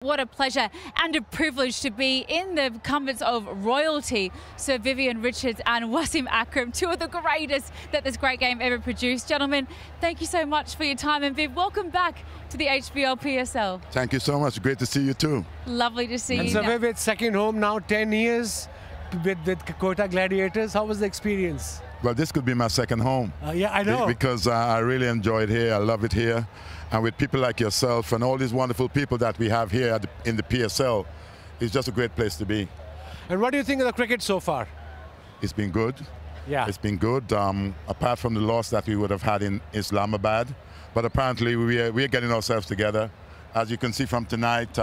What a pleasure and a privilege to be in the comforts of royalty. Sir Vivian Richards and Wasim Akram, two of the greatest that this great game ever produced. Gentlemen, thank you so much for your time. And Viv, welcome back to the HBL PSL. Thank you so much. Great to see you too. Lovely to see you. And so Viv, it's second home now, 10 years with Kota Gladiators. How was the experience? Well, this could be my second home. Yeah, I know. Because I really enjoy it here. I love it here. And with people like yourself and all these wonderful people that we have here in the PSL, it's just a great place to be. And what do you think of the cricket so far? It's been good. Yeah. It's been good, apart from the loss that we would have had in Islamabad. But apparently we are getting ourselves together. As you can see from tonight,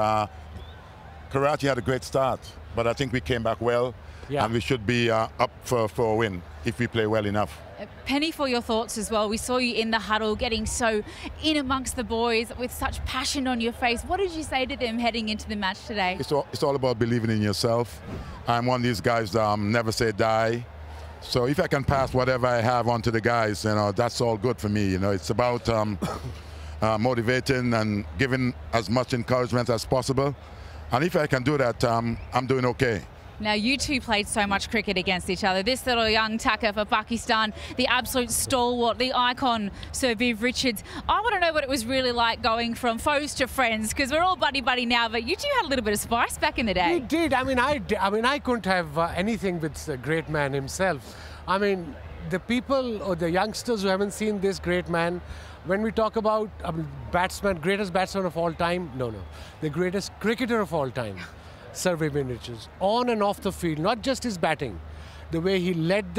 Karachi had a great start, but I think we came back well. Yeah. And we should be up for a win if we play well enough. Penny, for your thoughts as well. We saw you in the huddle getting so in amongst the boys with such passion on your face. What did you say to them heading into the match today? It's all about believing in yourself. I'm one of these guys never say die. So if I can pass whatever I have on to the guys, that's all good for me. It's about motivating and giving as much encouragement as possible. And if I can do that, I'm doing okay. Now, you two played so much cricket against each other. This little young tacker for Pakistan, the absolute stalwart, the icon, Sir Viv Richards. I want to know what it was really like going from foes to friends, because we're all buddy-buddy now, but you two had a little bit of spice back in the day. We did. I couldn't have anything with the great man himself. I mean, the people or the youngsters who haven't seen this great man, when we talk about batsman, greatest batsman of all time, no, the greatest cricketer of all time. Sir Vivian Richards, on and off the field, not just his batting, the way he led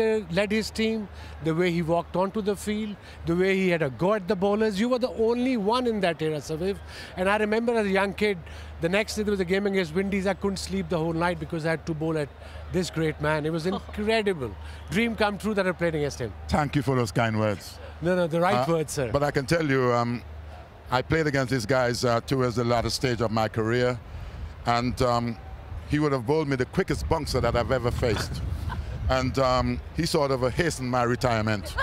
his team, the way he walked onto the field, the way he had a go at the bowlers. You were the only one in that era, Sir Viv. And I remember as a young kid, the next day there was a game against Windies. I couldn't sleep the whole night because I had to bowl at this great man. It was incredible. Dream come true that I played against him. Thank you for those kind words. No, the right words, sir. But I can tell you, I played against these guys towards the latter stage of my career. And he would have bowled me the quickest bouncer that I've ever faced. And he sort of hastened my retirement.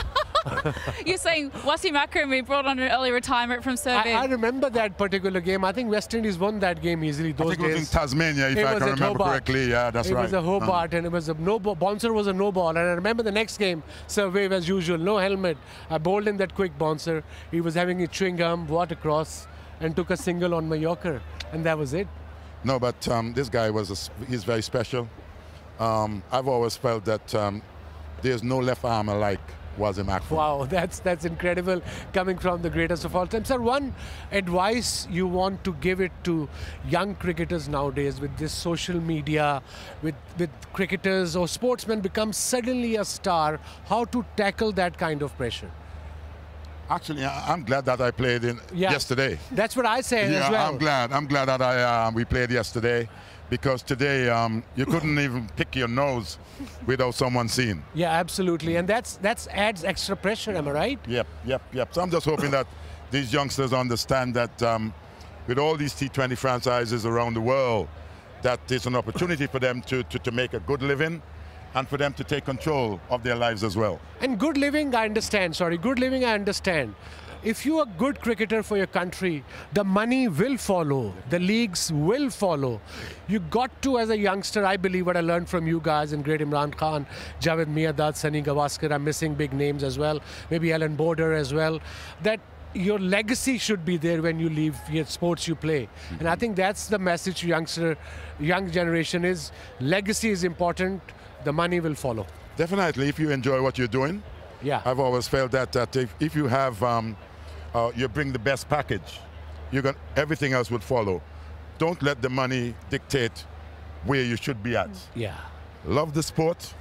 You're saying Wasim Akram, we brought on an early retirement from Sir Viv. I remember that particular game. I think West Indies won that game easily those days. I think it was in Tasmania, if I can remember correctly. Yeah, that's right. It was a Hobart, and it was a bouncer was a no ball. And I remember the next game, Sir Viv, as usual, no helmet. I bowled him that quick bouncer. He was having a chewing gum, walked across, and took a single on my Yorker. And that was it. No, but this guy he's very special. I've always felt that there's no left armer like Wasim Akram. Wow, that's incredible coming from the greatest of all time. Sir, one advice you want to give it to young cricketers nowadays with this social media, with cricketers or sportsmen become suddenly a star, how to tackle that kind of pressure? Actually, I'm glad that I played yesterday. That's what I say as well. I'm glad that we played yesterday, because today you couldn't even pick your nose without someone seeing. Yeah, absolutely, and that adds extra pressure. Am I right? Yep. So I'm just hoping that these youngsters understand that with all these T20 franchises around the world, that it's an opportunity for them to make a good living, and for them to take control of their lives as well. And good living, I understand. Good living, I understand. If you're a good cricketer for your country, the money will follow. The leagues will follow. You got to, as a youngster, I believe what I learned from you guys and great Imran Khan, Javed Miandad, Sunny Gavaskar, I'm missing big names as well, maybe Alan Border as well, that your legacy should be there when you leave your sports you play. And I think that's the message to young generation is, legacy is important. The money will follow. Definitely, if you enjoy what you're doing. Yeah. I've always felt that if you have, you bring the best package, everything else would follow. Don't let the money dictate where you should be at. Yeah. Love the sport,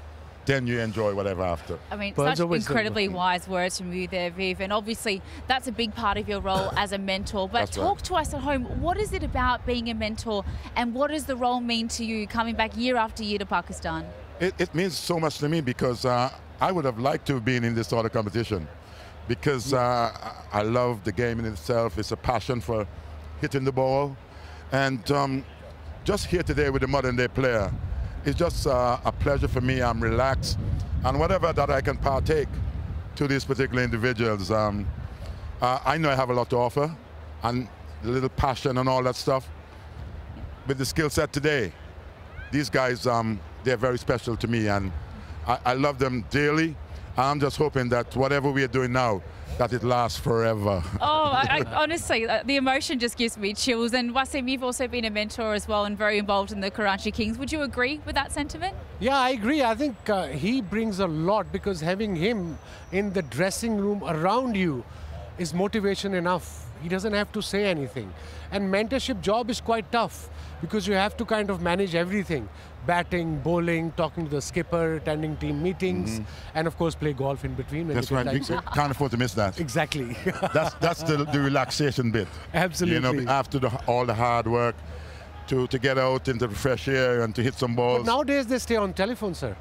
then you enjoy whatever after. I mean, such incredibly wise words from you there, Viv, and obviously that's a big part of your role as a mentor. But talk to us at home, what is it about being a mentor, and what does the role mean to you coming back year after year to Pakistan? It means so much to me, because I would have liked to have been in this sort of competition, because I love the game in itself. It's a passion for hitting the ball, and just here today with the modern day player, it's just a pleasure for me. I'm relaxed, and whatever that I can partake to these particular individuals, I know I have a lot to offer, and a little passion and all that stuff. with the skill set today. These guys, they're very special to me, and I love them dearly. I'm just hoping that whatever we are doing now, that it lasts forever. Oh, honestly, the emotion just gives me chills. And Wasim, you've also been a mentor as well and very involved in the Karachi Kings. Would you agree with that sentiment? Yeah, I agree. I think he brings a lot, because having him in the dressing room around you is motivation enough. He doesn't have to say anything. And mentorship job is quite tough, because you have to kind of manage everything. Batting, bowling, talking to the skipper, attending team meetings, and of course play golf in between. When That's right. You can't afford to miss that. Exactly. That's the relaxation bit. Absolutely. You know, after all the hard work, to get out into the fresh air and to hit some balls. But nowadays they stay on telephone, sir.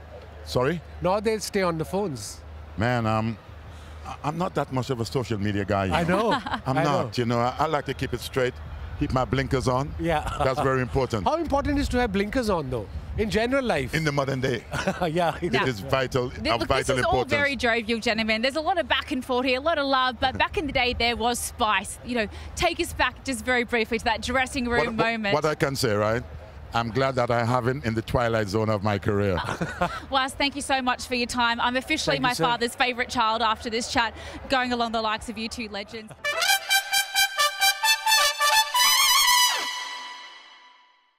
Sorry? Nowadays stay on the phones. Man, I'm not that much of a social media guy. I know. I'm not. You know, I like to keep it straight, keep my blinkers on. Yeah. That's very important. How important is to have blinkers on, though, in general life? In the modern day. Yeah. It is vital, of vital this is importance. all very jovial, gentlemen. There's a lot of back and forth here, a lot of love, but back in the day there was spice. You know, take us back just very briefly to that dressing room moment. What I can say, right? I'm glad that I haven't in the twilight zone of my career. Was, thank you so much for your time. I'm officially my father's favourite child after this chat, going along the likes of you two legends.